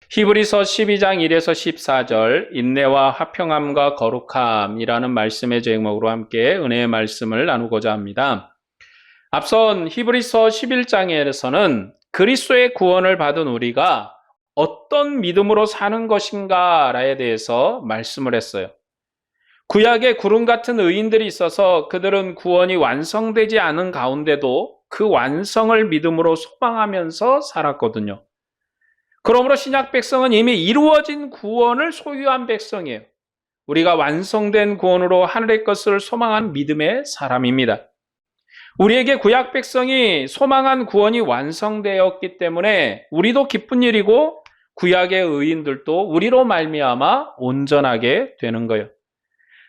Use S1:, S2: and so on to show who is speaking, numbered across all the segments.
S1: 히브리서 12장 1에서 14절 인내와 화평함과 거룩함이라는 말씀의 제목으로 함께 은혜의 말씀을 나누고자 합니다. 앞선 히브리서 11장에서는 그리스도의 구원을 받은 우리가 어떤 믿음으로 사는 것인가에 대해서 말씀을 했어요. 구약에 구름 같은 의인들이 있어서 그들은 구원이 완성되지 않은 가운데도 그 완성을 믿음으로 소망하면서 살았거든요. 그러므로 신약 백성은 이미 이루어진 구원을 소유한 백성이에요. 우리가 완성된 구원으로 하늘의 것을 소망한 믿음의 사람입니다. 우리에게 구약 백성이 소망한 구원이 완성되었기 때문에 우리도 기쁜 일이고 구약의 의인들도 우리로 말미암아 온전하게 되는 거예요.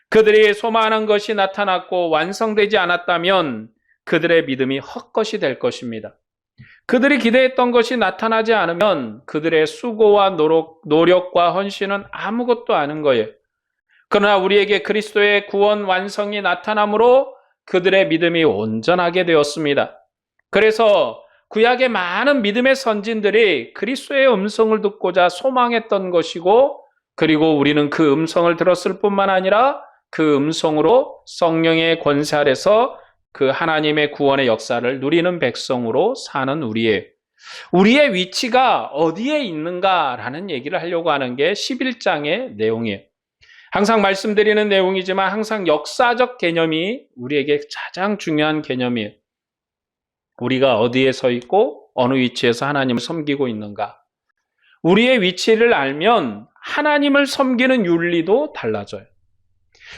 S1: 그들이 소망하는 것이 나타났고 완성되지 않았다면 그들의 믿음이 헛것이 될 것입니다. 그들이 기대했던 것이 나타나지 않으면 그들의 수고와 노력과 헌신은 아무것도 아닌 거예요. 그러나 우리에게 그리스도의 구원 완성이 나타나므로 그들의 믿음이 온전하게 되었습니다. 그래서 구약의 많은 믿음의 선진들이 그리스도의 음성을 듣고자 소망했던 것이고, 그리고 우리는 그 음성을 들었을 뿐만 아니라 그 음성으로 성령의 권세 아래서 그 하나님의 구원의 역사를 누리는 백성으로 사는 우리의 위치가 어디에 있는가라는 얘기를 하려고 하는 게 11장의 내용이에요. 항상 말씀드리는 내용이지만 항상 역사적 개념이 우리에게 가장 중요한 개념이에요. 우리가 어디에 서 있고 어느 위치에서 하나님을 섬기고 있는가. 우리의 위치를 알면 하나님을 섬기는 윤리도 달라져요.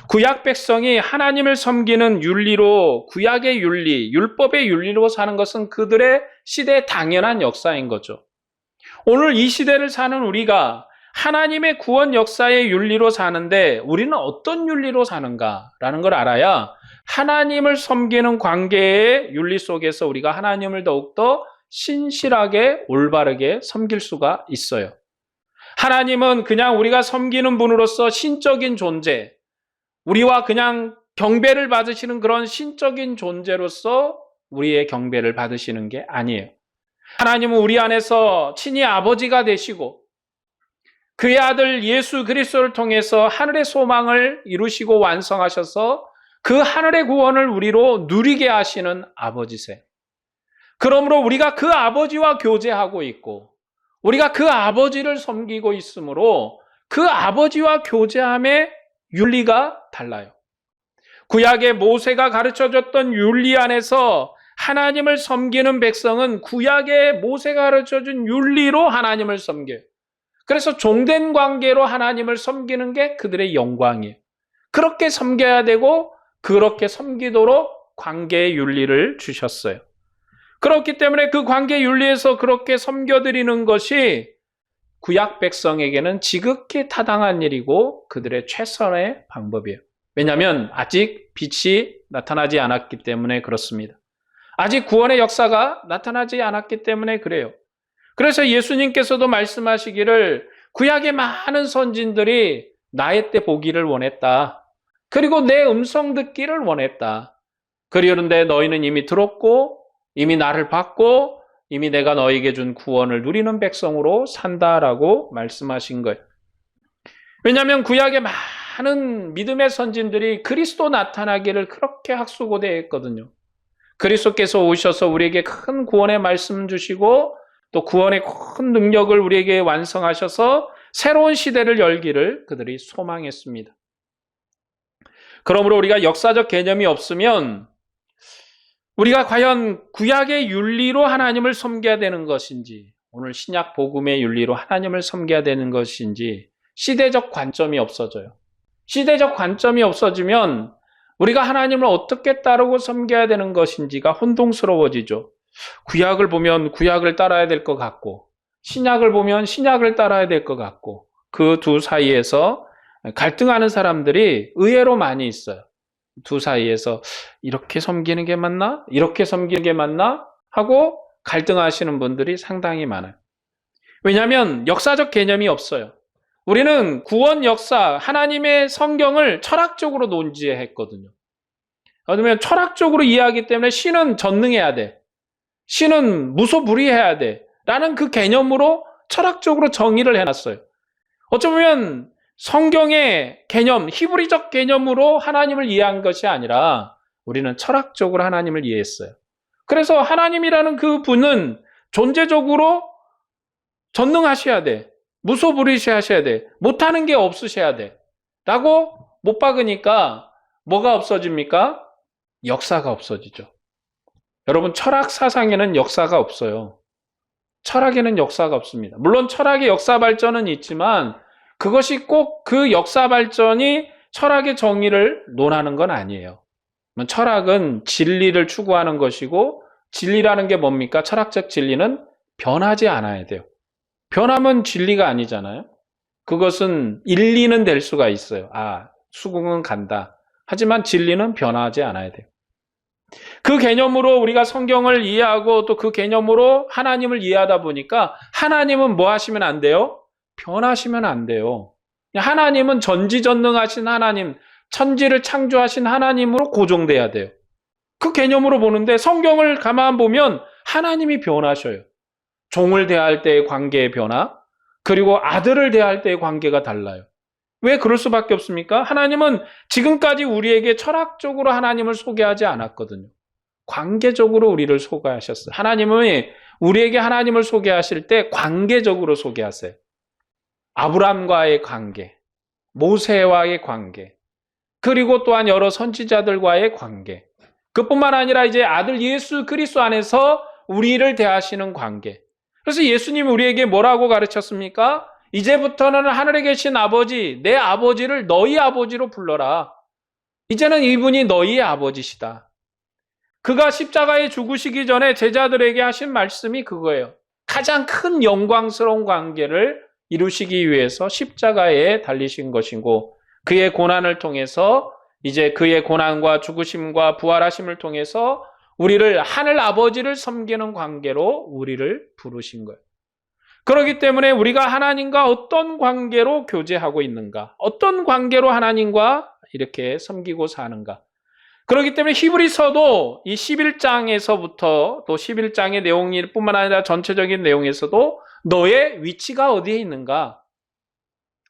S1: 구약 백성이 하나님을 섬기는 윤리로, 구약의 윤리, 율법의 윤리로 사는 것은 그들의 시대의 당연한 역사인 거죠. 오늘 이 시대를 사는 우리가 하나님의 구원 역사의 윤리로 사는데 우리는 어떤 윤리로 사는가라는 걸 알아야 하나님을 섬기는 관계의 윤리 속에서 우리가 하나님을 더욱더 신실하게 올바르게 섬길 수가 있어요. 하나님은 그냥 우리가 섬기는 분으로서 신적인 존재, 우리와 그냥 경배를 받으시는 그런 신적인 존재로서 우리의 경배를 받으시는 게 아니에요. 하나님은 우리 안에서 친히 아버지가 되시고 그의 아들 예수 그리스도를 통해서 하늘의 소망을 이루시고 완성하셔서 그 하늘의 구원을 우리로 누리게 하시는 아버지세요. 그러므로 우리가 그 아버지와 교제하고 있고 우리가 그 아버지를 섬기고 있으므로 그 아버지와 교제함의 윤리가 달라요. 구약의 모세가 가르쳐줬던 윤리 안에서 하나님을 섬기는 백성은 구약의 모세가 가르쳐준 윤리로 하나님을 섬겨요. 그래서 종된 관계로 하나님을 섬기는 게 그들의 영광이에요. 그렇게 섬겨야 되고 그렇게 섬기도록 관계의 윤리를 주셨어요. 그렇기 때문에 그 관계 윤리에서 그렇게 섬겨드리는 것이 구약 백성에게는 지극히 타당한 일이고 그들의 최선의 방법이에요. 왜냐하면 아직 빛이 나타나지 않았기 때문에 그렇습니다. 아직 구원의 역사가 나타나지 않았기 때문에 그래요. 그래서 예수님께서도 말씀하시기를 구약의 많은 선진들이 나의 때 보기를 원했다. 그리고 내 음성 듣기를 원했다. 그러는데 너희는 이미 들었고 이미 나를 받고 이미 내가 너에게 준 구원을 누리는 백성으로 산다라고 말씀하신 거예요. 왜냐하면 구약의 많은 믿음의 선진들이 그리스도 나타나기를 그렇게 학수고대했거든요. 그리스도께서 오셔서 우리에게 큰 구원의 말씀 주시고 또 구원의 큰 능력을 우리에게 완성하셔서 새로운 시대를 열기를 그들이 소망했습니다. 그러므로 우리가 역사적 개념이 없으면 우리가 과연 구약의 윤리로 하나님을 섬겨야 되는 것인지 오늘 신약 복음의 윤리로 하나님을 섬겨야 되는 것인지 시대적 관점이 없어져요. 시대적 관점이 없어지면 우리가 하나님을 어떻게 따르고 섬겨야 되는 것인지가 혼동스러워지죠. 구약을 보면 구약을 따라야 될 것 같고 신약을 보면 신약을 따라야 될 것 같고 그 두 사이에서 갈등하는 사람들이 의외로 많이 있어요. 두 사이에서 이렇게 섬기는 게 맞나? 이렇게 섬기는 게 맞나? 하고 갈등하시는 분들이 상당히 많아요. 왜냐하면 역사적 개념이 없어요. 우리는 구원 역사, 하나님의 성경을 철학적으로 논지했거든요. 그러면 철학적으로 이해하기 때문에 신은 전능해야 돼. 신은 무소불위해야 돼. 라는 그 개념으로 철학적으로 정의를 해놨어요. 어쩌면 성경의 개념, 히브리적 개념으로 하나님을 이해한 것이 아니라 우리는 철학적으로 하나님을 이해했어요. 그래서 하나님이라는 그 분은 존재적으로 전능하셔야 돼. 무소불위하셔야 돼. 못하는 게 없으셔야 돼. 라고 못 박으니까 뭐가 없어집니까? 역사가 없어지죠. 여러분, 철학 사상에는 역사가 없어요. 철학에는 역사가 없습니다. 물론 철학의 역사 발전은 있지만 그것이 꼭 그 역사 발전이 철학의 정의를 논하는 건 아니에요. 철학은 진리를 추구하는 것이고, 진리라는 게 뭡니까? 철학적 진리는 변하지 않아야 돼요. 변하면 진리가 아니잖아요. 그것은 일리는 될 수가 있어요. 수긍은 간다. 하지만 진리는 변하지 않아야 돼요. 그 개념으로 우리가 성경을 이해하고 또 그 개념으로 하나님을 이해하다 보니까 하나님은 뭐 하시면 안 돼요? 변하시면 안 돼요. 하나님은 전지전능하신 하나님, 천지를 창조하신 하나님으로 고정돼야 돼요. 그 개념으로 보는데 성경을 가만 보면 하나님이 변하셔요. 종을 대할 때의 관계의 변화, 그리고 아들을 대할 때의 관계가 달라요. 왜 그럴 수밖에 없습니까? 하나님은 지금까지 우리에게 철학적으로 하나님을 소개하지 않았거든요. 관계적으로 우리를 소개하셨어요. 하나님은 우리에게 하나님을 소개하실 때 관계적으로 소개하세요. 아브람과의 관계, 모세와의 관계, 그리고 또한 여러 선지자들과의 관계. 그뿐만 아니라 이제 아들 예수 그리스도 안에서 우리를 대하시는 관계. 그래서 예수님이 우리에게 뭐라고 가르쳤습니까? 이제부터는 하늘에 계신 아버지, 내 아버지를 너희 아버지로 불러라. 이제는 이분이 너희의 아버지시다. 그가 십자가에 죽으시기 전에 제자들에게 하신 말씀이 그거예요. 가장 큰 영광스러운 관계를 이루시기 위해서 십자가에 달리신 것이고, 그의 고난을 통해서 이제 그의 고난과 죽으심과 부활하심을 통해서 우리를 하늘 아버지를 섬기는 관계로 우리를 부르신 거예요. 그렇기 때문에 우리가 하나님과 어떤 관계로 교제하고 있는가, 어떤 관계로 하나님과 이렇게 섬기고 사는가. 그렇기 때문에 히브리서도 이 11장에서부터 또 11장의 내용일 뿐만 아니라 전체적인 내용에서도 너의 위치가 어디에 있는가,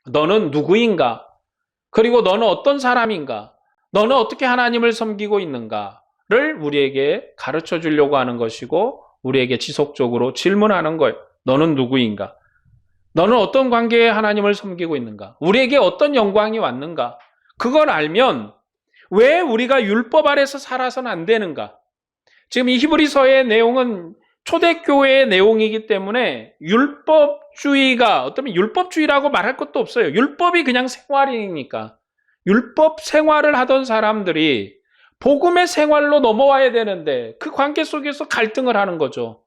S1: 너는 누구인가, 그리고 너는 어떤 사람인가, 너는 어떻게 하나님을 섬기고 있는가를 우리에게 가르쳐 주려고 하는 것이고, 우리에게 지속적으로 질문하는 거예요. 너는 누구인가? 너는 어떤 관계에 하나님을 섬기고 있는가? 우리에게 어떤 영광이 왔는가? 그걸 알면 왜 우리가 율법 아래서 살아서는 안 되는가? 지금 이 히브리서의 내용은 초대교회의 내용이기 때문에 율법주의가 어쩌면 율법주의라고 말할 것도 없어요. 율법이 그냥 생활이니까. 율법 생활을 하던 사람들이 복음의 생활로 넘어와야 되는데 그 관계 속에서 갈등을 하는 거죠.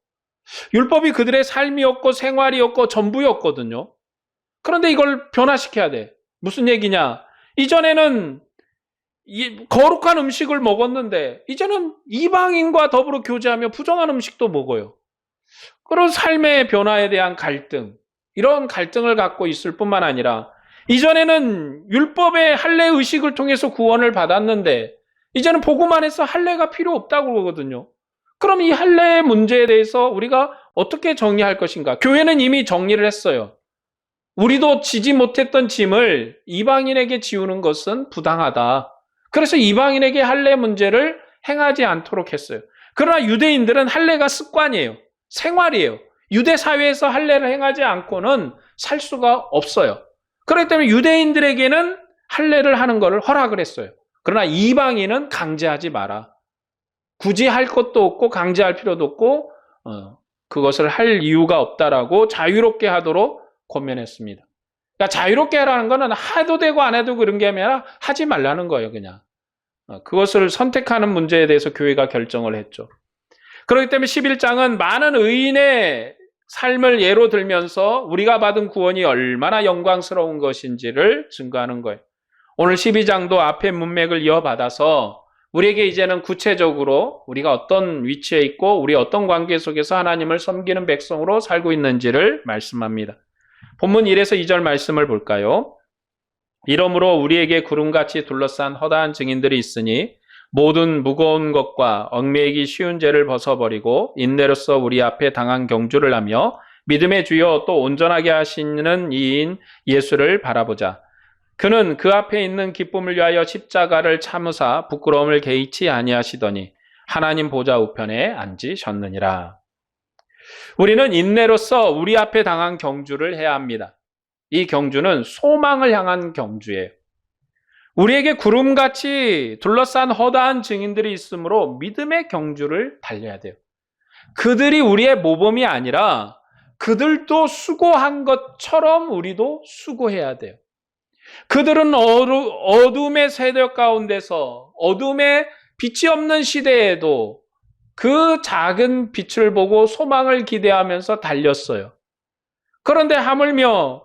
S1: 율법이 그들의 삶이었고 생활이었고 전부였거든요. 그런데 이걸 변화시켜야 돼. 무슨 얘기냐? 이전에는 거룩한 음식을 먹었는데 이제는 이방인과 더불어 교제하며 부정한 음식도 먹어요. 그런 삶의 변화에 대한 갈등, 이런 갈등을 갖고 있을 뿐만 아니라 이전에는 율법의 할례 의식을 통해서 구원을 받았는데 이제는 복음 안에서 할례가 필요 없다고 그러거든요. 그럼 이 할례의 문제에 대해서 우리가 어떻게 정리할 것인가? 교회는 이미 정리를 했어요. 우리도 지지 못했던 짐을 이방인에게 지우는 것은 부당하다. 그래서 이방인에게 할례 문제를 행하지 않도록 했어요. 그러나 유대인들은 할례가 습관이에요. 생활이에요. 유대 사회에서 할례를 행하지 않고는 살 수가 없어요. 그렇기 때문에 유대인들에게는 할례를 하는 것을 허락을 했어요. 그러나 이방인은 강제하지 마라. 굳이 할 것도 없고 강제할 필요도 없고 그것을 할 이유가 없다라고 자유롭게 하도록 권면했습니다. 그러니까 자유롭게 하라는 것은 해도 되고 안 해도 그런 게 아니라 하지 말라는 거예요. 그냥 그것을 선택하는 문제에 대해서 교회가 결정을 했죠. 그렇기 때문에 11장은 많은 의인의 삶을 예로 들면서 우리가 받은 구원이 얼마나 영광스러운 것인지를 증거하는 거예요. 오늘 12장도 앞에 문맥을 이어받아서 우리에게 이제는 구체적으로 우리가 어떤 위치에 있고 우리 어떤 관계 속에서 하나님을 섬기는 백성으로 살고 있는지를 말씀합니다. 본문 1에서 2절 말씀을 볼까요? 이러므로 우리에게 구름같이 둘러싼 허다한 증인들이 있으니 모든 무거운 것과 얽매이기 쉬운 죄를 벗어버리고 인내로써 우리 앞에 당한 경주를 하며 믿음의 주요 또 온전하게 하시는 이인 예수를 바라보자. 그는 그 앞에 있는 기쁨을 위하여 십자가를 참으사 부끄러움을 개의치 아니하시더니 하나님 보좌 우편에 앉으셨느니라. 우리는 인내로서 우리 앞에 당한 경주를 해야 합니다. 이 경주는 소망을 향한 경주예요. 우리에게 구름같이 둘러싼 허다한 증인들이 있으므로 믿음의 경주를 달려야 돼요. 그들이 우리의 모범이 아니라 그들도 수고한 것처럼 우리도 수고해야 돼요. 그들은 어둠의 세력 가운데서 어둠의 빛이 없는 시대에도 그 작은 빛을 보고 소망을 기대하면서 달렸어요. 그런데 하물며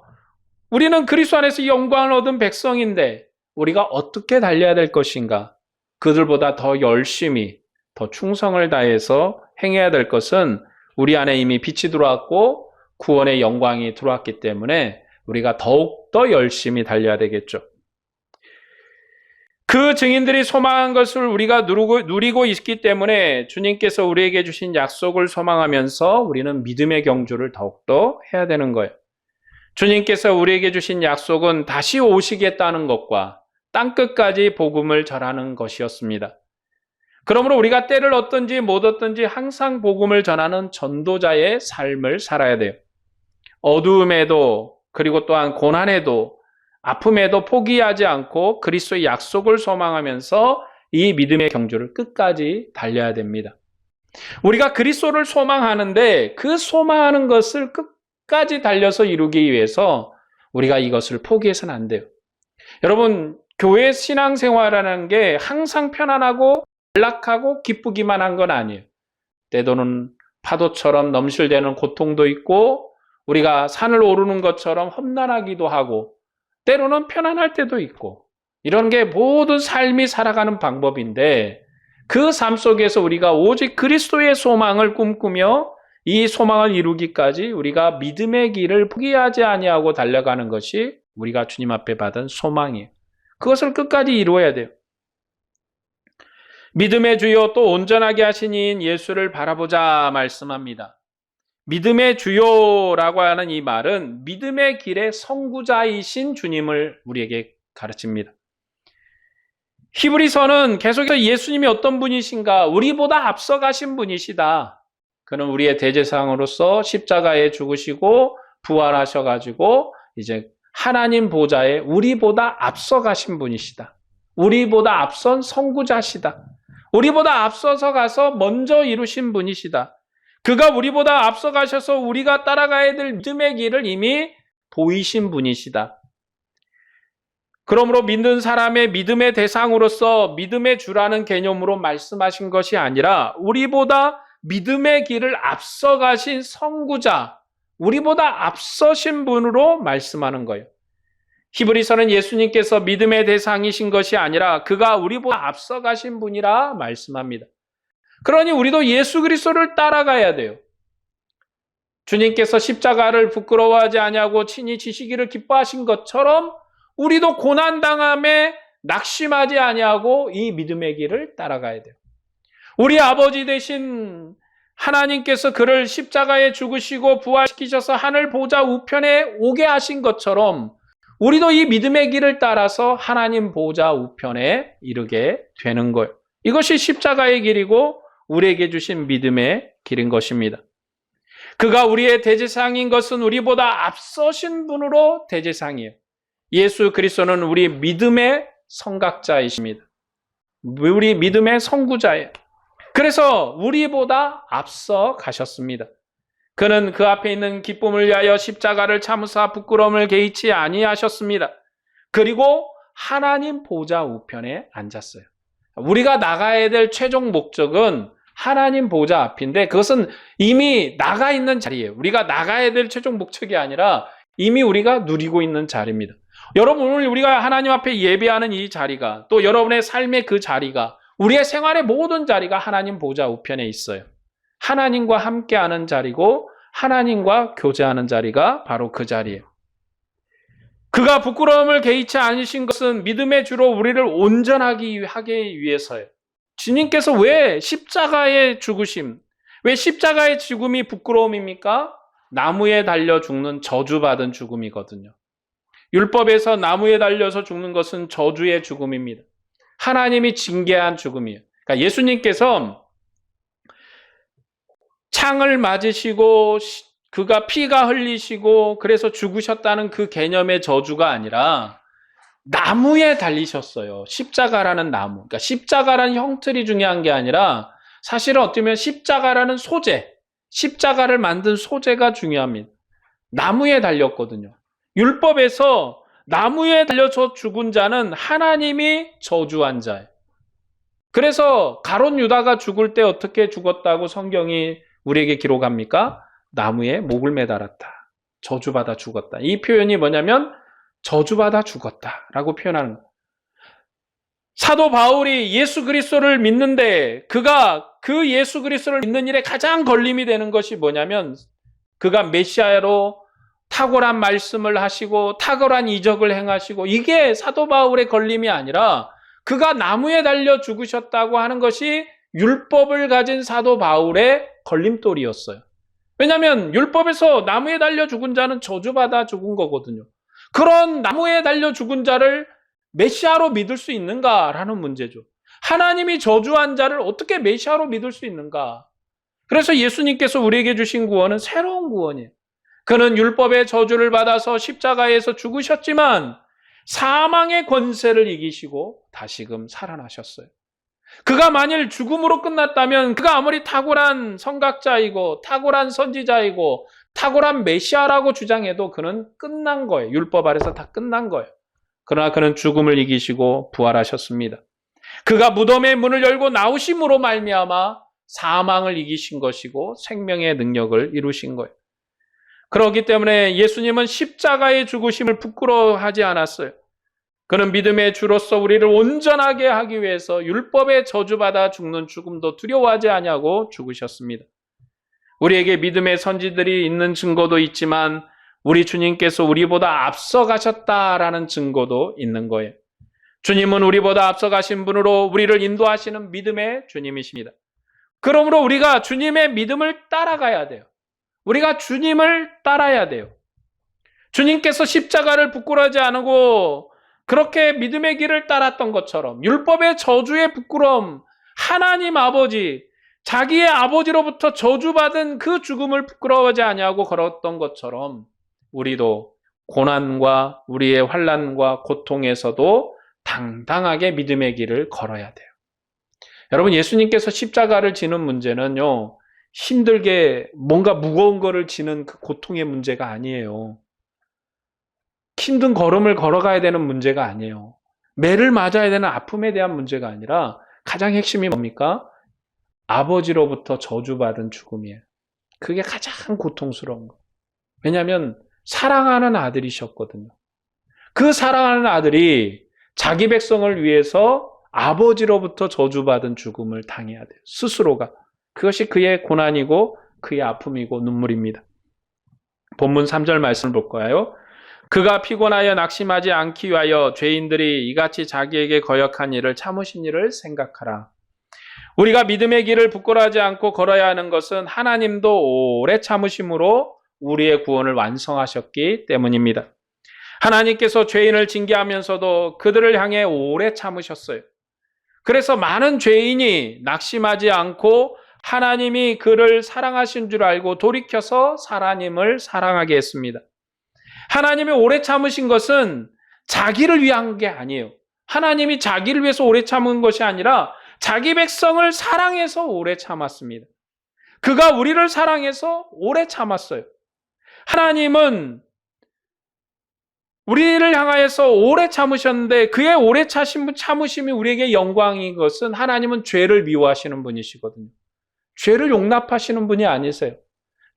S1: 우리는 그리스도 안에서 영광을 얻은 백성인데 우리가 어떻게 달려야 될 것인가? 그들보다 더 열심히, 더 충성을 다해서 행해야 될 것은 우리 안에 이미 빛이 들어왔고 구원의 영광이 들어왔기 때문에 우리가 더욱더 열심히 달려야 되겠죠. 그 증인들이 소망한 것을 우리가 누리고 있기 때문에 주님께서 우리에게 주신 약속을 소망하면서 우리는 믿음의 경주를 더욱더 해야 되는 거예요. 주님께서 우리에게 주신 약속은 다시 오시겠다는 것과 땅끝까지 복음을 전하는 것이었습니다. 그러므로 우리가 때를 얻든지 못 얻든지 항상 복음을 전하는 전도자의 삶을 살아야 돼요. 어두움에도 그리고 또한 고난에도 아픔에도 포기하지 않고 그리스도의 약속을 소망하면서 이 믿음의 경주를 끝까지 달려야 됩니다. 우리가 그리스도를 소망하는데 그 소망하는 것을 끝까지 달려서 이루기 위해서 우리가 이것을 포기해서는 안 돼요. 여러분, 교회 신앙생활이라는 게 항상 편안하고 안락하고 기쁘기만 한 건 아니에요. 때로는 파도처럼 넘실대는 고통도 있고 우리가 산을 오르는 것처럼 험난하기도 하고 때로는 편안할 때도 있고 이런 게 모든 삶이 살아가는 방법인데 그 삶 속에서 우리가 오직 그리스도의 소망을 꿈꾸며 이 소망을 이루기까지 우리가 믿음의 길을 포기하지 아니하고 달려가는 것이 우리가 주님 앞에 받은 소망이에요. 그것을 끝까지 이루어야 돼요. 믿음의 주요 또 온전하게 하신 이인 예수를 바라보자 말씀합니다. 믿음의 주요라고 하는 이 말은 믿음의 길의 선구자이신 주님을 우리에게 가르칩니다. 히브리서는 계속해서 예수님이 어떤 분이신가, 우리보다 앞서가신 분이시다. 그는 우리의 대제사장으로서 십자가에 죽으시고 부활하셔가지고 이제 하나님 보좌에 우리보다 앞서가신 분이시다. 우리보다 앞선 선구자시다. 우리보다 앞서서 가서 먼저 이루신 분이시다. 그가 우리보다 앞서가셔서 우리가 따라가야 될 믿음의 길을 이미 보이신 분이시다. 그러므로 믿는 사람의 믿음의 대상으로서 믿음의 주라는 개념으로 말씀하신 것이 아니라 우리보다 믿음의 길을 앞서가신 선구자, 우리보다 앞서신 분으로 말씀하는 거예요. 히브리서는 예수님께서 믿음의 대상이신 것이 아니라 그가 우리보다 앞서가신 분이라 말씀합니다. 그러니 우리도 예수 그리스도를 따라가야 돼요. 주님께서 십자가를 부끄러워하지 아니하고 친히 지시기를 기뻐하신 것처럼 우리도 고난당함에 낙심하지 아니하고 이 믿음의 길을 따라가야 돼요. 우리 아버지 되신 하나님께서 그를 십자가에 죽으시고 부활시키셔서 하늘 보좌 우편에 오게 하신 것처럼 우리도 이 믿음의 길을 따라서 하나님 보좌 우편에 이르게 되는 거예요. 이것이 십자가의 길이고 우리에게 주신 믿음의 길인 것입니다. 그가 우리의 대제사장인 것은 우리보다 앞서신 분으로 대제사장이에요. 예수 그리스도는 우리 믿음의 선각자이십니다. 우리 믿음의 선구자예요. 그래서 우리보다 앞서 가셨습니다. 그는 그 앞에 있는 기쁨을 위하여 십자가를 참으사 부끄러움을 개의치 아니하셨습니다. 그리고 하나님 보좌 우편에 앉았어요. 우리가 나가야 될 최종 목적은 하나님 보좌 앞인데 그것은 이미 나가 있는 자리예요. 우리가 나가야 될 최종 목적이 아니라 이미 우리가 누리고 있는 자리입니다. 여러분, 오늘 우리가 하나님 앞에 예배하는 이 자리가 또 여러분의 삶의 그 자리가 우리의 생활의 모든 자리가 하나님 보좌 우편에 있어요. 하나님과 함께하는 자리고 하나님과 교제하는 자리가 바로 그 자리예요. 그가 부끄러움을 개의치 않으신 것은 믿음의 주로 우리를 온전하게 하기 위해서예요. 주님께서 왜 십자가의 죽으심, 왜 십자가의 죽음이 부끄러움입니까? 나무에 달려 죽는 저주받은 죽음이거든요. 율법에서 나무에 달려서 죽는 것은 저주의 죽음입니다. 하나님이 징계한 죽음이에요. 그러니까 예수님께서 창을 맞으시고 그가 피가 흘리시고 그래서 죽으셨다는 그 개념의 저주가 아니라 나무에 달리셨어요. 십자가라는 나무. 그러니까 십자가라는 형틀이 중요한 게 아니라 사실은 어떻게 보면 십자가라는 소재, 십자가를 만든 소재가 중요합니다. 나무에 달렸거든요. 율법에서 나무에 달려서 죽은 자는 하나님이 저주한 자예요. 그래서 가룟 유다가 죽을 때 어떻게 죽었다고 성경이 우리에게 기록합니까? 나무에 목을 매달았다. 저주받아 죽었다. 이 표현이 뭐냐면 저주받아 죽었다라고 표현하는 거예요. 사도 바울이 예수 그리스도를 믿는데 그가 그 예수 그리스도를 믿는 일에 가장 걸림이 되는 것이 뭐냐면 그가 메시아로 탁월한 말씀을 하시고 탁월한 이적을 행하시고 이게 사도 바울의 걸림이 아니라 그가 나무에 달려 죽으셨다고 하는 것이 율법을 가진 사도 바울의 걸림돌이었어요. 왜냐하면 율법에서 나무에 달려 죽은 자는 저주받아 죽은 거거든요. 그런 나무에 달려 죽은 자를 메시아로 믿을 수 있는가라는 문제죠. 하나님이 저주한 자를 어떻게 메시아로 믿을 수 있는가? 그래서 예수님께서 우리에게 주신 구원은 새로운 구원이에요. 그는 율법의 저주를 받아서 십자가에서 죽으셨지만 사망의 권세를 이기시고 다시금 살아나셨어요. 그가 만일 죽음으로 끝났다면 그가 아무리 탁월한 선각자이고 탁월한 선지자이고 탁월한 메시아라고 주장해도 그는 끝난 거예요. 율법 아래서 다 끝난 거예요. 그러나 그는 죽음을 이기시고 부활하셨습니다. 그가 무덤의 문을 열고 나오심으로 말미암아 사망을 이기신 것이고 생명의 능력을 이루신 거예요. 그렇기 때문에 예수님은 십자가의 죽으심을 부끄러워하지 않았어요. 그는 믿음의 주로서 우리를 온전하게 하기 위해서 율법에 저주받아 죽는 죽음도 두려워하지 아니하고 죽으셨습니다. 우리에게 믿음의 선지들이 있는 증거도 있지만 우리 주님께서 우리보다 앞서가셨다라는 증거도 있는 거예요. 주님은 우리보다 앞서가신 분으로 우리를 인도하시는 믿음의 주님이십니다. 그러므로 우리가 주님의 믿음을 따라가야 돼요. 우리가 주님을 따라야 돼요. 주님께서 십자가를 부끄러워하지 않고 그렇게 믿음의 길을 따랐던 것처럼 율법의 저주의 부끄러움, 하나님 아버지, 자기의 아버지로부터 저주받은 그 죽음을 부끄러워하지 아니하고 걸었던 것처럼 우리도 고난과 우리의 환난과 고통에서도 당당하게 믿음의 길을 걸어야 돼요. 여러분, 예수님께서 십자가를 지는 문제는요, 힘들게 뭔가 무거운 거를 지는 그 고통의 문제가 아니에요. 힘든 걸음을 걸어가야 되는 문제가 아니에요. 매를 맞아야 되는 아픔에 대한 문제가 아니라 가장 핵심이 뭡니까? 아버지로부터 저주받은 죽음이에요. 그게 가장 고통스러운 거예요. 왜냐하면 사랑하는 아들이셨거든요. 그 사랑하는 아들이 자기 백성을 위해서 아버지로부터 저주받은 죽음을 당해야 돼요. 스스로가. 그것이 그의 고난이고 그의 아픔이고 눈물입니다. 본문 3절 말씀을 볼까요? 그가 피곤하여 낙심하지 않기 위하여 죄인들이 이같이 자기에게 거역한 일을 참으신 일을 생각하라. 우리가 믿음의 길을 부끄러워하지 않고 걸어야 하는 것은 하나님도 오래 참으심으로 우리의 구원을 완성하셨기 때문입니다. 하나님께서 죄인을 징계하면서도 그들을 향해 오래 참으셨어요. 그래서 많은 죄인이 낙심하지 않고 하나님이 그를 사랑하신 줄 알고 돌이켜서 하나님을 사랑하게 했습니다. 하나님이 오래 참으신 것은 자기를 위한 게 아니에요. 하나님이 자기를 위해서 오래 참은 것이 아니라 자기 백성을 사랑해서 오래 참았습니다. 그가 우리를 사랑해서 오래 참았어요. 하나님은 우리를 향하여서 오래 참으셨는데 그의 오래 참으심이 우리에게 영광인 것은 하나님은 죄를 미워하시는 분이시거든요. 죄를 용납하시는 분이 아니세요.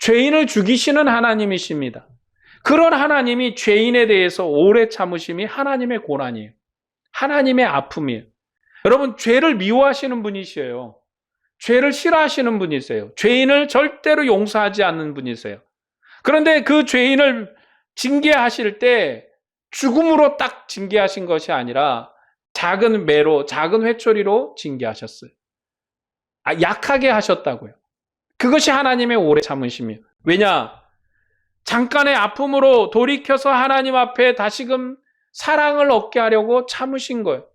S1: 죄인을 죽이시는 하나님이십니다. 그런 하나님이 죄인에 대해서 오래 참으심이 하나님의 고난이에요. 하나님의 아픔이에요. 여러분, 죄를 미워하시는 분이시에요. 죄를 싫어하시는 분이세요. 죄인을 절대로 용서하지 않는 분이세요. 그런데 그 죄인을 징계하실 때 죽음으로 딱 징계하신 것이 아니라 작은 매로, 작은 회초리로 징계하셨어요. 약하게 하셨다고요. 그것이 하나님의 오래 참으심이에요. 왜냐? 잠깐의 아픔으로 돌이켜서 하나님 앞에 다시금 사랑을 얻게 하려고 참으신 거예요.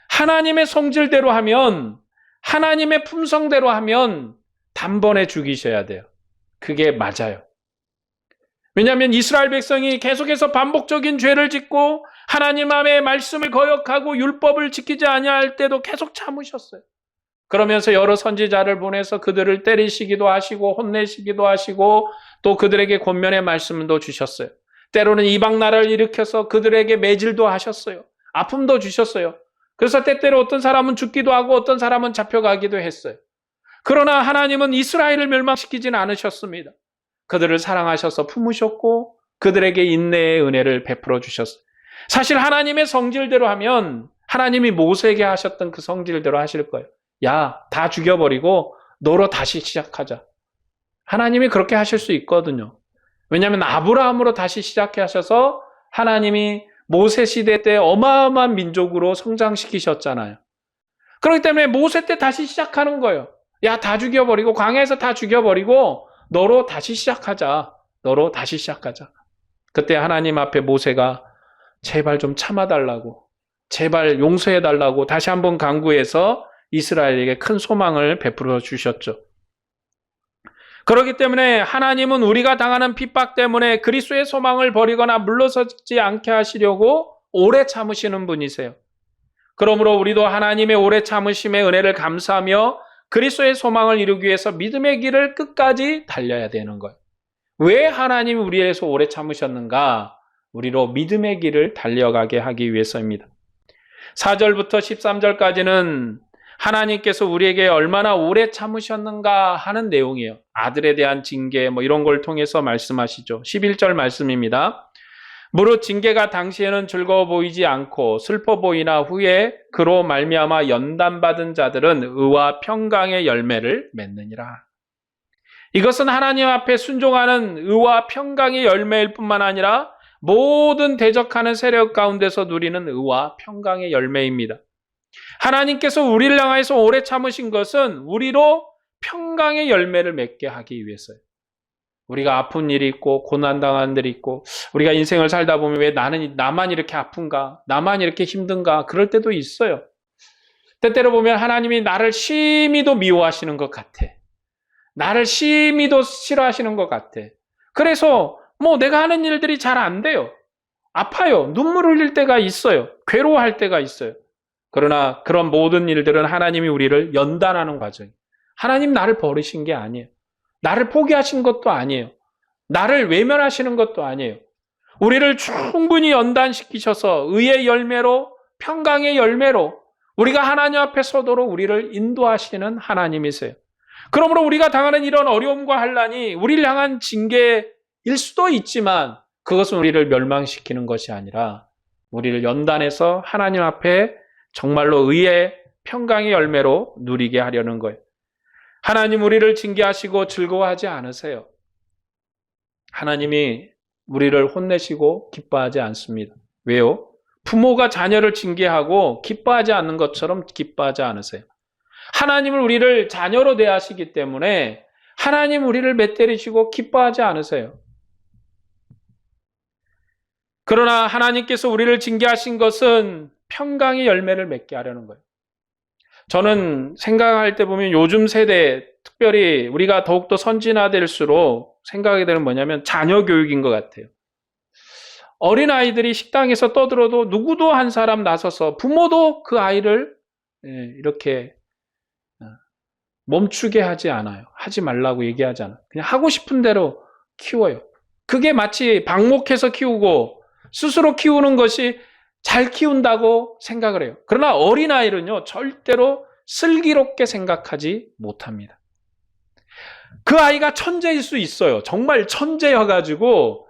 S1: 하나님의 성질대로 하면, 하나님의 품성대로 하면 단번에 죽이셔야 돼요. 그게 맞아요. 왜냐하면 이스라엘 백성이 계속해서 반복적인 죄를 짓고 하나님의 말씀을 거역하고 율법을 지키지 아니할 때도 계속 참으셨어요. 그러면서 여러 선지자를 보내서 그들을 때리시기도 하시고 혼내시기도 하시고 또 그들에게 권면의 말씀도 주셨어요. 때로는 이방 나라를 일으켜서 그들에게 매질도 하셨어요. 아픔도 주셨어요. 그래서 때때로 어떤 사람은 죽기도 하고 어떤 사람은 잡혀가기도 했어요. 그러나 하나님은 이스라엘을 멸망시키지는 않으셨습니다. 그들을 사랑하셔서 품으셨고 그들에게 인내의 은혜를 베풀어 주셨어요. 사실 하나님의 성질대로 하면 하나님이 모세에게 하셨던 그 성질대로 하실 거예요. 야, 다 죽여버리고 너로 다시 시작하자. 하나님이 그렇게 하실 수 있거든요. 왜냐하면 아브라함으로 다시 시작해 하셔서 하나님이 모세 시대 때 어마어마한 민족으로 성장시키셨잖아요. 그렇기 때문에 모세 때 다시 시작하는 거예요. 야, 다 죽여버리고 광야에서 다 죽여버리고 너로 다시 시작하자. 너로 다시 시작하자. 그때 하나님 앞에 모세가 제발 좀 참아달라고, 제발 용서해달라고 다시 한번 간구해서 이스라엘에게 큰 소망을 베풀어 주셨죠. 그렇기 때문에 하나님은 우리가 당하는 핍박 때문에 그리스도의 소망을 버리거나 물러서지 않게 하시려고 오래 참으시는 분이세요. 그러므로 우리도 하나님의 오래 참으심의 은혜를 감사하며 그리스도의 소망을 이루기 위해서 믿음의 길을 끝까지 달려야 되는 거예요. 왜 하나님이 우리에서 오래 참으셨는가? 우리로 믿음의 길을 달려가게 하기 위해서입니다. 4절부터 13절까지는 하나님께서 우리에게 얼마나 오래 참으셨는가 하는 내용이에요. 아들에 대한 징계 이런 걸 통해서 말씀하시죠. 11절 말씀입니다. 무릇 징계가 당시에는 즐거워 보이지 않고 슬퍼 보이나 후에 그로 말미암아 연단받은 자들은 의와 평강의 열매를 맺느니라. 이것은 하나님 앞에 순종하는 의와 평강의 열매일 뿐만 아니라 모든 대적하는 세력 가운데서 누리는 의와 평강의 열매입니다. 하나님께서 우리를 향해서 오래 참으신 것은 우리로 평강의 열매를 맺게 하기 위해서예요. 우리가 아픈 일이 있고 고난당한 일이 있고 우리가 인생을 살다 보면 왜 나만 이렇게 아픈가? 나만 이렇게 힘든가? 그럴 때도 있어요. 때때로 보면 하나님이 나를 심히도 미워하시는 것 같아. 나를 심히도 싫어하시는 것 같아. 그래서 내가 하는 일들이 잘 안 돼요. 아파요. 눈물 흘릴 때가 있어요. 괴로워할 때가 있어요. 그러나 그런 모든 일들은 하나님이 우리를 연단하는 과정이에요. 하나님 나를 버리신 게 아니에요. 나를 포기하신 것도 아니에요. 나를 외면하시는 것도 아니에요. 우리를 충분히 연단시키셔서 의의 열매로, 평강의 열매로 우리가 하나님 앞에 서도록 우리를 인도하시는 하나님이세요. 그러므로 우리가 당하는 이런 어려움과 환난이 우리를 향한 징계일 수도 있지만 그것은 우리를 멸망시키는 것이 아니라 우리를 연단해서 하나님 앞에 정말로 의의 평강의 열매로 누리게 하려는 거예요. 하나님 우리를 징계하시고 즐거워하지 않으세요. 하나님이 우리를 혼내시고 기뻐하지 않습니다. 왜요? 부모가 자녀를 징계하고 기뻐하지 않는 것처럼 기뻐하지 않으세요. 하나님은 우리를 자녀로 대하시기 때문에 하나님 우리를 맷때리시고 기뻐하지 않으세요. 그러나 하나님께서 우리를 징계하신 것은 평강의 열매를 맺게 하려는 거예요. 저는 생각할 때 보면 요즘 세대, 특별히 우리가 더욱더 선진화될수록 생각하게 되는 뭐냐면 자녀 교육인 것 같아요. 어린아이들이 식당에서 떠들어도 누구도 한 사람 나서서 부모도 그 아이를 이렇게 멈추게 하지 않아요. 하지 말라고 얘기하지 않아요. 그냥 하고 싶은 대로 키워요. 그게 마치 방목해서 키우고 스스로 키우는 것이 잘 키운다고 생각을 해요. 그러나 어린아이는요, 절대로 슬기롭게 생각하지 못합니다. 그 아이가 천재일 수 있어요. 정말 천재여가지고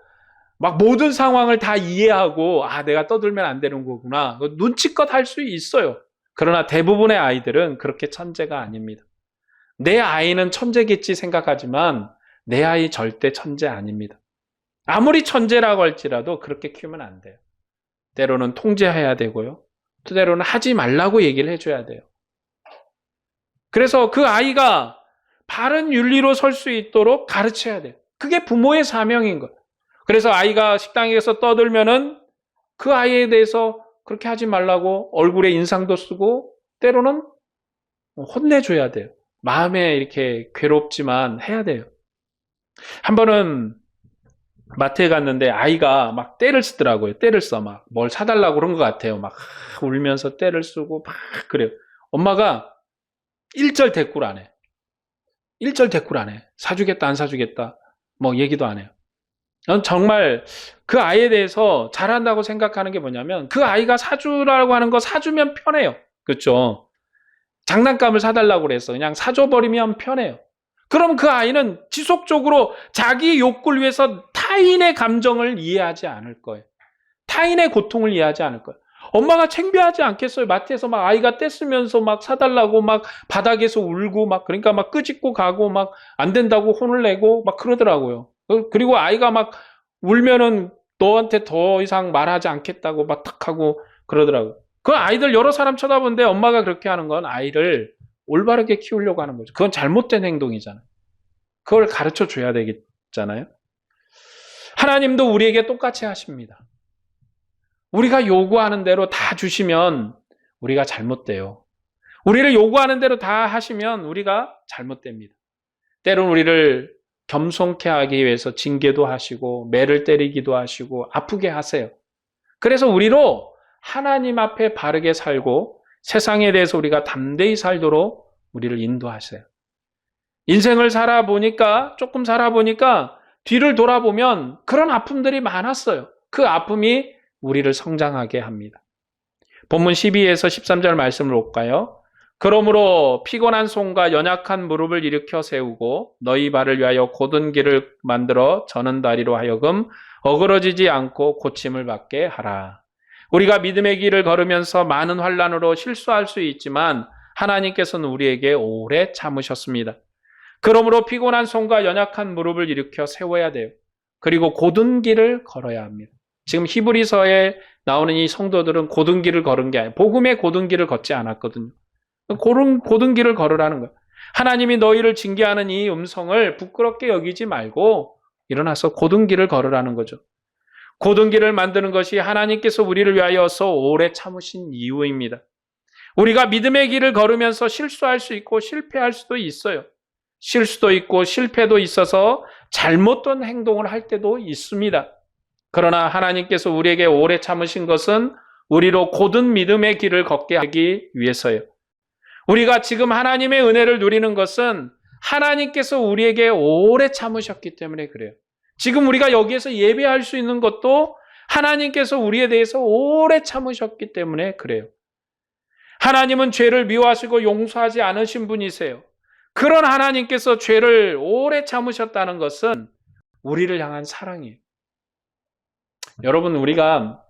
S1: 막 모든 상황을 다 이해하고 내가 떠들면 안 되는 거구나. 눈치껏 할 수 있어요. 그러나 대부분의 아이들은 그렇게 천재가 아닙니다. 내 아이는 천재겠지 생각하지만 내 아이 절대 천재 아닙니다. 아무리 천재라고 할지라도 그렇게 키우면 안 돼요. 때로는 통제해야 되고요. 때로는 하지 말라고 얘기를 해줘야 돼요. 그래서 그 아이가 바른 윤리로 설 수 있도록 가르쳐야 돼요. 그게 부모의 사명인 거예요. 그래서 아이가 식당에 가서 떠들면은 그 아이에 대해서 그렇게 하지 말라고 얼굴에 인상도 쓰고 때로는 혼내줘야 돼요. 마음에 이렇게 괴롭지만 해야 돼요. 한 번은 마트에 갔는데 아이가 막 떼를 쓰더라고요. 떼를 써. 막 뭘 사달라고 그런 것 같아요. 막 울면서 떼를 쓰고 막 그래요. 엄마가 1절 대꾸를 안 해. 1절 대꾸를 안 해. 사주겠다, 안 사주겠다. 뭐 얘기도 안 해요. 전 정말 그 아이에 대해서 잘한다고 생각하는 게 뭐냐면 그 아이가 사주라고 하는 거 사주면 편해요. 그렇죠? 장난감을 사달라고 그래서 그냥 사줘버리면 편해요. 그럼 그 아이는 지속적으로 자기 욕구를 위해서 타인의 감정을 이해하지 않을 거예요. 타인의 고통을 이해하지 않을 거예요. 엄마가 창피하지 않겠어요? 마트에서 막 아이가 떼쓰면서 막 사달라고 막 바닥에서 울고 막 그러니까 막 끄집고 가고 막 안 된다고 혼을 내고 막 그러더라고요. 그리고 아이가 막 울면은 너한테 더 이상 말하지 않겠다고 막 탁 하고 그러더라고요. 그 아이들 여러 사람 쳐다보는데 엄마가 그렇게 하는 건 아이를 올바르게 키우려고 하는 거죠. 그건 잘못된 행동이잖아요. 그걸 가르쳐 줘야 되겠잖아요. 하나님도 우리에게 똑같이 하십니다. 우리가 요구하는 대로 다 주시면 우리가 잘못돼요. 우리를 요구하는 대로 다 하시면 우리가 잘못됩니다. 때론 우리를 겸손케 하기 위해서 징계도 하시고 매를 때리기도 하시고 아프게 하세요. 그래서 우리로 하나님 앞에 바르게 살고 세상에 대해서 우리가 담대히 살도록 우리를 인도하세요. 인생을 조금 살아보니까 뒤를 돌아보면 그런 아픔들이 많았어요. 그 아픔이 우리를 성장하게 합니다. 본문 12에서 13절 말씀을 볼까요? 그러므로 피곤한 손과 연약한 무릎을 일으켜 세우고 너희 발을 위하여 곧은 길을 만들어 저는 다리로 하여금 어그러지지 않고 고침을 받게 하라. 우리가 믿음의 길을 걸으면서 많은 환난으로 실수할 수 있지만 하나님께서는 우리에게 오래 참으셨습니다. 그러므로 피곤한 손과 연약한 무릎을 일으켜 세워야 돼요. 그리고 곧은 길을 걸어야 합니다. 지금 히브리서에 나오는 이 성도들은 곧은 길을 걸은 게 아니에요. 복음의 곧은 길을 걷지 않았거든요. 곧은 길을 걸으라는 거예요. 하나님이 너희를 징계하는 이 음성을 부끄럽게 여기지 말고 일어나서 곧은 길을 걸으라는 거죠. 곧은 길을 만드는 것이 하나님께서 우리를 위하여서 오래 참으신 이유입니다. 우리가 믿음의 길을 걸으면서 실수할 수 있고 실패할 수도 있어요. 실수도 있고 실패도 있어서 잘못된 행동을 할 때도 있습니다. 그러나 하나님께서 우리에게 오래 참으신 것은 우리로 곧은 믿음의 길을 걷게 하기 위해서요. 우리가 지금 하나님의 은혜를 누리는 것은 하나님께서 우리에게 오래 참으셨기 때문에 그래요. 지금 우리가 여기에서 예배할 수 있는 것도 하나님께서 우리에 대해서 오래 참으셨기 때문에 그래요. 하나님은 죄를 미워하시고 용서하지 않으신 분이세요. 그런 하나님께서 죄를 오래 참으셨다는 것은 우리를 향한 사랑이에요. 여러분, 우리가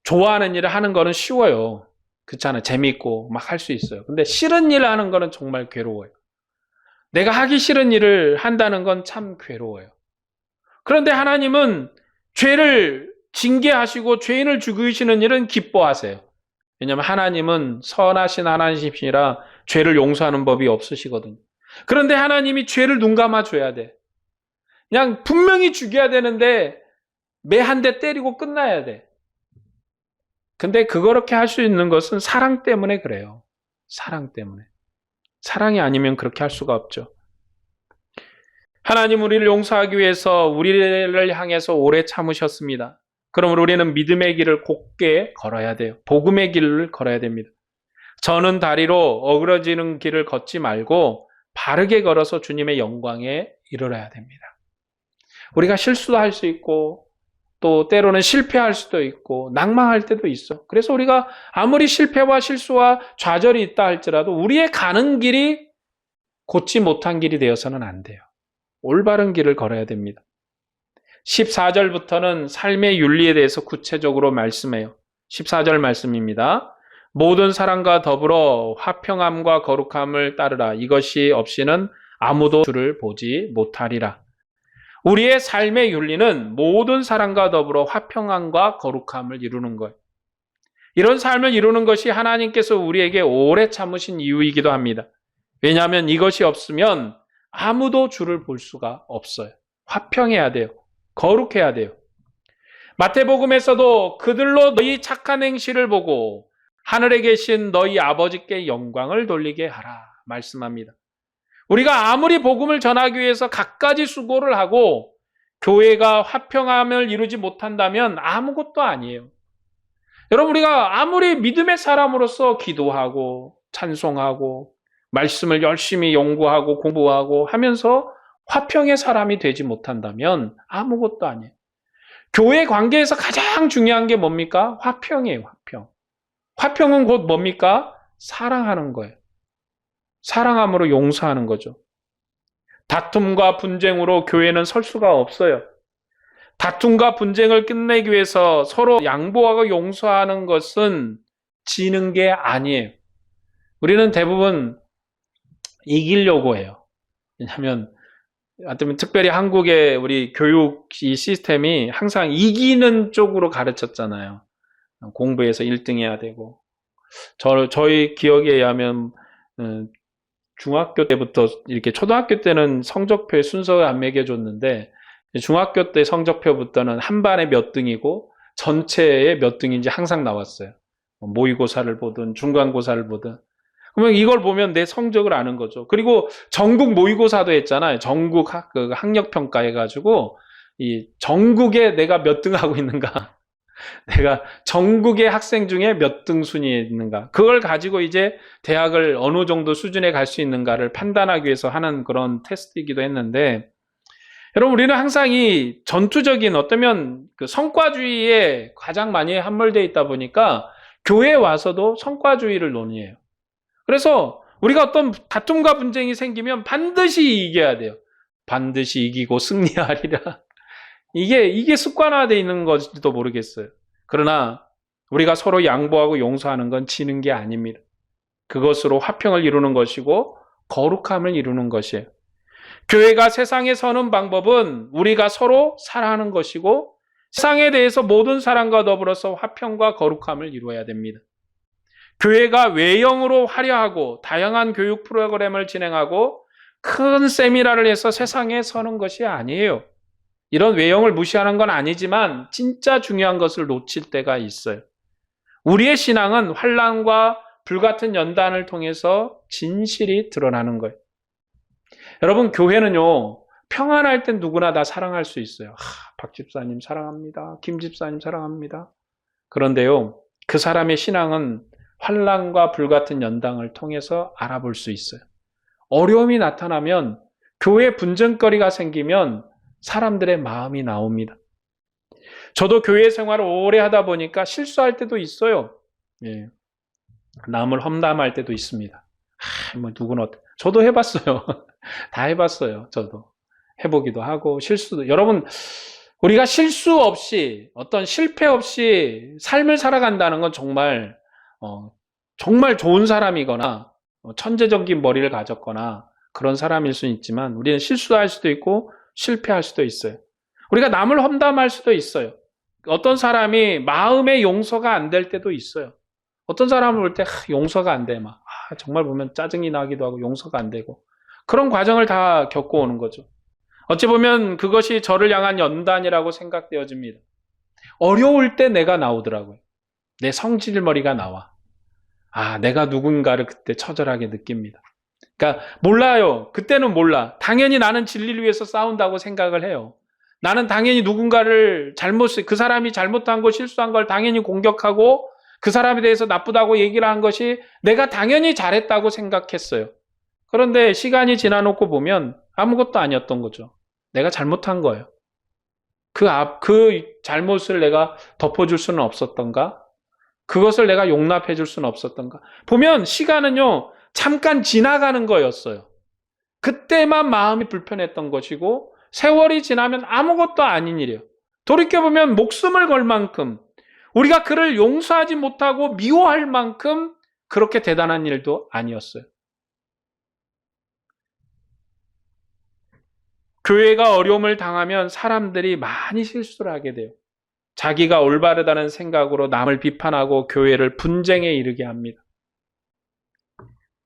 S1: 좋아하는 일을 하는 거는 쉬워요. 그렇잖아요. 재미있고 막 할 수 있어요. 근데 싫은 일을 하는 거는 정말 괴로워요. 내가 하기 싫은 일을 한다는 건 참 괴로워요. 그런데 하나님은 죄를 징계하시고 죄인을 죽이시는 일은 기뻐하세요. 왜냐하면 하나님은 선하신 하나님이시라 죄를 용서하는 법이 없으시거든요. 그런데 하나님이 죄를 눈감아줘야 돼. 그냥 분명히 죽여야 되는데 매 한 대 때리고 끝나야 돼. 근데 그렇게 할 수 있는 것은 사랑 때문에 그래요. 사랑 때문에. 사랑이 아니면 그렇게 할 수가 없죠. 하나님 우리를 용서하기 위해서 우리를 향해서 오래 참으셨습니다. 그러므로 우리는 믿음의 길을 곧게 걸어야 돼요. 복음의 길을 걸어야 됩니다. 저는 다리로 어그러지는 길을 걷지 말고 바르게 걸어서 주님의 영광에 이르러야 됩니다. 우리가 실수도 할 수 있고 또 때로는 실패할 수도 있고 낭망할 때도 있어. 그래서 우리가 아무리 실패와 실수와 좌절이 있다 할지라도 우리의 가는 길이 곧지 못한 길이 되어서는 안 돼요. 올바른 길을 걸어야 됩니다. 14절부터는 삶의 윤리에 대해서 구체적으로 말씀해요. 14절 말씀입니다. 모든 사람과 더불어 화평함과 거룩함을 따르라. 이것이 없이는 아무도 주를 보지 못하리라. 우리의 삶의 윤리는 모든 사람과 더불어 화평함과 거룩함을 이루는 거예요. 이런 삶을 이루는 것이 하나님께서 우리에게 오래 참으신 이유이기도 합니다. 왜냐하면 이것이 없으면 아무도 주를 볼 수가 없어요. 화평해야 돼요. 거룩해야 돼요. 마태복음에서도 그들로 너희 착한 행실을 보고 하늘에 계신 너희 아버지께 영광을 돌리게 하라 말씀합니다. 우리가 아무리 복음을 전하기 위해서 갖가지 수고를 하고 교회가 화평함을 이루지 못한다면 아무것도 아니에요. 여러분, 우리가 아무리 믿음의 사람으로서 기도하고 찬송하고 말씀을 열심히 연구하고 공부하고 하면서 화평의 사람이 되지 못한다면 아무것도 아니에요. 교회 관계에서 가장 중요한 게 뭡니까? 화평이에요, 화평. 화평은 곧 뭡니까? 사랑하는 거예요. 사랑함으로 용서하는 거죠. 다툼과 분쟁으로 교회는 설 수가 없어요. 다툼과 분쟁을 끝내기 위해서 서로 양보하고 용서하는 것은 지는 게 아니에요. 우리는 대부분 이기려고 해요. 왜냐하면 특별히 한국의 우리 교육 이 시스템이 항상 이기는 쪽으로 가르쳤잖아요. 공부에서 1등 해야 되고. 저희 기억에 의하면 중학교 때부터 이렇게 초등학교 때는 성적표에 순서가 안 매겨줬는데 중학교 때 성적표부터는 한 반에 몇 등이고 전체에 몇 등인지 항상 나왔어요. 모의고사를 보든 중간고사를 보든. 그러면 이걸 보면 내 성적을 아는 거죠. 그리고 전국 모의고사도 했잖아요. 전국 학력평가 해가지고 이 전국에 내가 몇 등 하고 있는가, 내가 전국의 학생 중에 몇 등 순위에 있는가, 그걸 가지고 이제 대학을 어느 정도 수준에 갈 수 있는가를 판단하기 위해서 하는 그런 테스트이기도 했는데, 여러분, 우리는 항상 이 전투적인 어쩌면 그 성과주의에 가장 많이 함몰되어 있다 보니까 교회에 와서도 성과주의를 논의해요. 그래서 우리가 어떤 다툼과 분쟁이 생기면 반드시 이겨야 돼요. 반드시 이기고 승리하리라. 이게 습관화되어 있는 건지도 모르겠어요. 그러나 우리가 서로 양보하고 용서하는 건 지는 게 아닙니다. 그것으로 화평을 이루는 것이고 거룩함을 이루는 것이에요. 교회가 세상에 서는 방법은 우리가 서로 사랑하는 것이고 세상에 대해서 모든 사람과 더불어서 화평과 거룩함을 이루어야 됩니다. 교회가 외형으로 화려하고 다양한 교육 프로그램을 진행하고 큰 세미나를 해서 세상에 서는 것이 아니에요. 이런 외형을 무시하는 건 아니지만 진짜 중요한 것을 놓칠 때가 있어요. 우리의 신앙은 환난과 불같은 연단을 통해서 진실이 드러나는 거예요. 여러분, 교회는요, 평안할 땐 누구나 다 사랑할 수 있어요. 박 집사님 사랑합니다. 김 집사님 사랑합니다. 그런데요, 그 사람의 신앙은 환난과 불같은 연단을 통해서 알아볼 수 있어요. 어려움이 나타나면, 교회 분쟁거리가 생기면 사람들의 마음이 나옵니다. 저도 교회 생활을 오래 하다 보니까 실수할 때도 있어요. 예. 남을 험담할 때도 있습니다. 누구는 저도 해봤어요. 다 해봤어요. 저도 해보기도 하고 실수도. 여러분, 우리가 실수 없이 어떤 실패 없이 삶을 살아간다는 건 정말 좋은 사람이거나 천재적인 머리를 가졌거나 그런 사람일 수는 있지만 우리는 실수할 수도 있고 실패할 수도 있어요. 우리가 남을 험담할 수도 있어요. 어떤 사람이 마음의 용서가 안 될 때도 있어요. 어떤 사람을 볼 때 용서가 안 돼. 정말 보면 짜증이 나기도 하고 용서가 안 되고 그런 과정을 다 겪어오는 거죠. 어찌 보면 그것이 저를 향한 연단이라고 생각되어집니다. 어려울 때 내가 나오더라고요. 내 성질머리가 나와. 내가 누군가를 그때 처절하게 느낍니다. 그러니까 몰라요. 그때는 몰라. 당연히 나는 진리를 위해서 싸운다고 생각을 해요. 나는 당연히 누군가를 그 사람이 잘못한 거 실수한 걸 당연히 공격하고 그 사람에 대해서 나쁘다고 얘기를 한 것이 내가 당연히 잘했다고 생각했어요. 그런데 시간이 지나놓고 보면 아무것도 아니었던 거죠. 내가 잘못한 거예요. 그 잘못을 내가 덮어줄 수는 없었던가? 그것을 내가 용납해 줄 수는 없었던가? 보면 시간은요, 잠깐 지나가는 거였어요. 그때만 마음이 불편했던 것이고 세월이 지나면 아무것도 아닌 일이에요. 돌이켜보면 목숨을 걸 만큼 우리가 그를 용서하지 못하고 미워할 만큼 그렇게 대단한 일도 아니었어요. 교회가 어려움을 당하면 사람들이 많이 실수를 하게 돼요. 자기가 올바르다는 생각으로 남을 비판하고 교회를 분쟁에 이르게 합니다.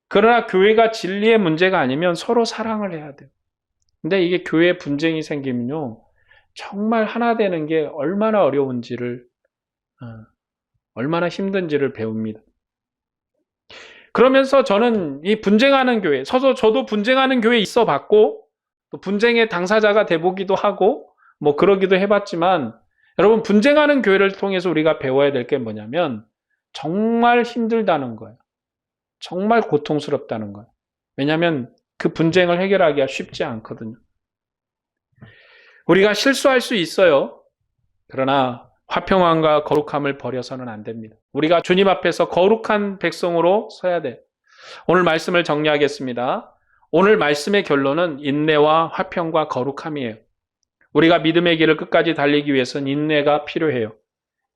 S1: 그러나 교회가 진리의 문제가 아니면 서로 사랑을 해야 돼요. 근데 이게 교회 분쟁이 생기면요, 정말 하나 되는 게 얼마나 어려운지를, 얼마나 힘든지를 배웁니다. 그러면서 저는 이 분쟁하는 교회, 저도 분쟁하는 교회에 있어 봤고, 또 분쟁의 당사자가 돼보기도 하고, 뭐 그러기도 해봤지만, 여러분, 분쟁하는 교회를 통해서 우리가 배워야 될 게 뭐냐면, 정말 힘들다는 거예요. 정말 고통스럽다는 거예요. 왜냐하면 그 분쟁을 해결하기가 쉽지 않거든요. 우리가 실수할 수 있어요. 그러나 화평함과 거룩함을 버려서는 안 됩니다. 우리가 주님 앞에서 거룩한 백성으로 서야 돼요. 오늘 말씀을 정리하겠습니다. 오늘 말씀의 결론은 인내와 화평과 거룩함이에요. 우리가 믿음의 길을 끝까지 달리기 위해서는 인내가 필요해요.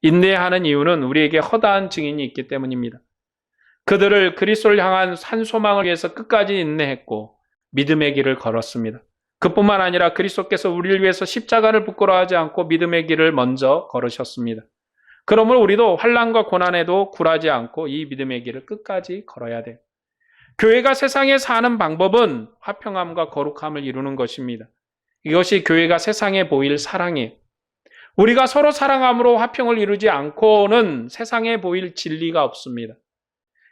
S1: 인내하는 이유는 우리에게 허다한 증인이 있기 때문입니다. 그들을 그리스도를 향한 한 소망을 위해서 끝까지 인내했고 믿음의 길을 걸었습니다. 그뿐만 아니라 그리스도께서 우리를 위해서 십자가를 부끄러워하지 않고 믿음의 길을 먼저 걸으셨습니다. 그러므로 우리도 환난과 고난에도 굴하지 않고 이 믿음의 길을 끝까지 걸어야 돼요. 교회가 세상에 사는 방법은 화평함과 거룩함을 이루는 것입니다. 이것이 교회가 세상에 보일 사랑이에요. 우리가 서로 사랑함으로 화평을 이루지 않고는 세상에 보일 진리가 없습니다.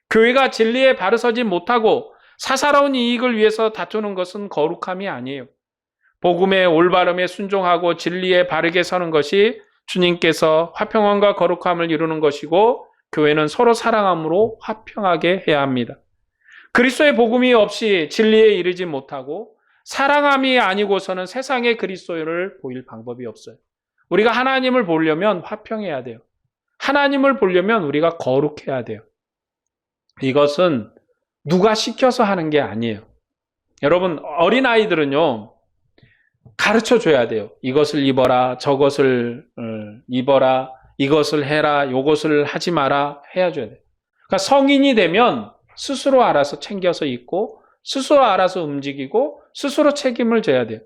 S1: 교회가 진리에 바로 서지 못하고 사사로운 이익을 위해서 다투는 것은 거룩함이 아니에요. 복음의 올바름에 순종하고 진리에 바르게 서는 것이 주님께서 화평함과 거룩함을 이루는 것이고 교회는 서로 사랑함으로 화평하게 해야 합니다. 그리스도의 복음이 없이 진리에 이르지 못하고 사랑함이 아니고서는 세상의 그리스도를 보일 방법이 없어요. 우리가 하나님을 보려면 화평해야 돼요. 하나님을 보려면 우리가 거룩해야 돼요. 이것은 누가 시켜서 하는 게 아니에요. 여러분, 어린아이들은요, 가르쳐 줘야 돼요. 이것을 입어라, 저것을 입어라, 이것을 해라, 요것을 하지 마라 해줘야 돼요. 그러니까 성인이 되면 스스로 알아서 챙겨서 입고 스스로 알아서 움직이고 스스로 책임을 져야 돼요.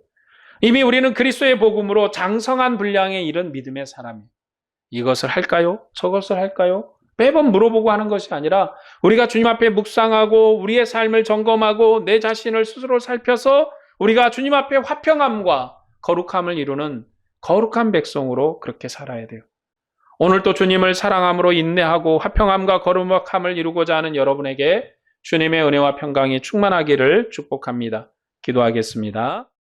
S1: 이미 우리는 그리스도의 복음으로 장성한 분량에 이른 믿음의 사람이에요. 이것을 할까요? 저것을 할까요? 매번 물어보고 하는 것이 아니라 우리가 주님 앞에 묵상하고 우리의 삶을 점검하고 내 자신을 스스로 살펴서 우리가 주님 앞에 화평함과 거룩함을 이루는 거룩한 백성으로 그렇게 살아야 돼요. 오늘도 주님을 사랑함으로 인내하고 화평함과 거룩함을 이루고자 하는 여러분에게 주님의 은혜와 평강이 충만하기를 축복합니다. 기도하겠습니다.